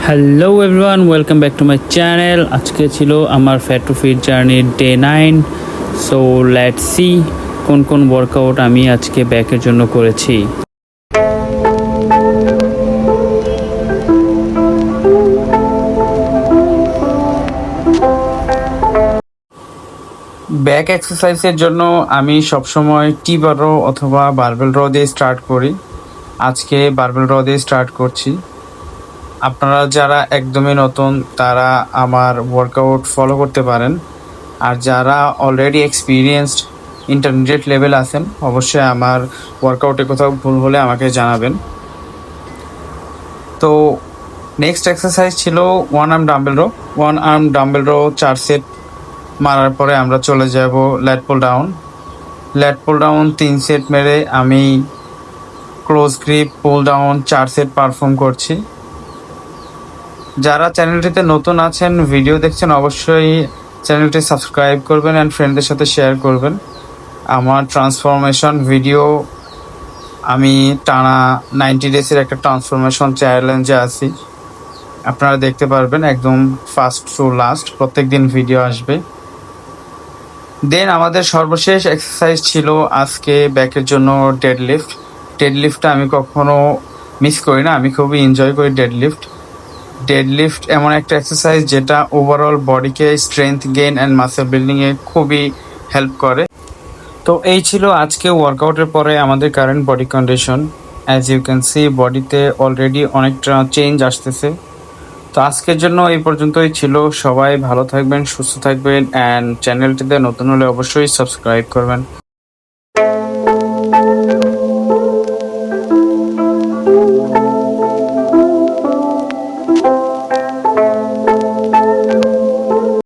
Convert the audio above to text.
Hello everyone, welcome back to my channel. আজকে ছিল আমার ফ্যাট টু ফিট জার্নির ডে 9। সো লেটস সি কোন কোন ওয়ার্কআউট আমি আজকে ব্যাকের জন্য করেছি। ব্যাক এক্সারসাইজের জন্য আমি সবসময় টি বার রো অথবা বারবেল রো দিয়ে স্টার্ট করি। আজকে বারবেল রো দিয়ে স্টার্ট করছি। আপনারা যারা একদমই নতুন তারা আমার ওয়ার্কআউট ফলো করতে পারেন, আর যারা অলরেডি এক্সপিরিয়েন্সড ইন্টারমিডিয়েট লেভেল আছেন অবশ্যই আমার ওয়ার্কআউটে কোথাও ভুল হলে আমাকে জানাবেন। তো নেক্সট এক্সারসাইজ ছিল one arm dumbbell row 4 set মারার পরে আমরা চলে যাব ল্যাট পুল ডাউন 3 সেট মেরে আমি close grip pull down 4 set perform করছি। যারা চ্যানেলটিতে নতুন আছেন, ভিডিও দেখছেন, অবশ্যই চ্যানেলটি সাবস্ক্রাইব করবেন অ্যান্ড ফ্রেন্ডদের সাথে শেয়ার করবেন। আমার ট্রান্সফরমেশন ভিডিও আমি টানা 90 ডেজের একটা ট্রান্সফরমেশন চ্যালেঞ্জে আছি, আপনারা দেখতে পারবেন একদম ফার্স্ট টু লাস্ট প্রত্যেক দিন ভিডিও আসবে। দেন আমাদের সর্বশেষ এক্সারসাইজ ছিল আজকে ব্যাকের জন্য ডেডলিফটটা আমি কখনো মিস করি না, আমি খুবই এনজয় করি ডেডলিফট এমন একটা এক্সারসাইজ যেটা ওভারঅল বডিকে স্ট্রেংথ গেইন অ্যান্ড মাসেল বিল্ডিংয়ে খুবই হেল্প করে। তো এই ছিল আজকে ওয়ার্কআউটের পরে আমাদের current body condition. As you can see বডিতে অলরেডি অনেকটা চেঞ্জ আসতেছে। তো আজকের জন্য এই পর্যন্তই ছিল। সবাই ভালো থাকবেন, সুস্থ থাকবেন, অ্যান্ড চ্যানেলটিতে নতুন হলে অবশ্যই সাবস্ক্রাইব করবেন।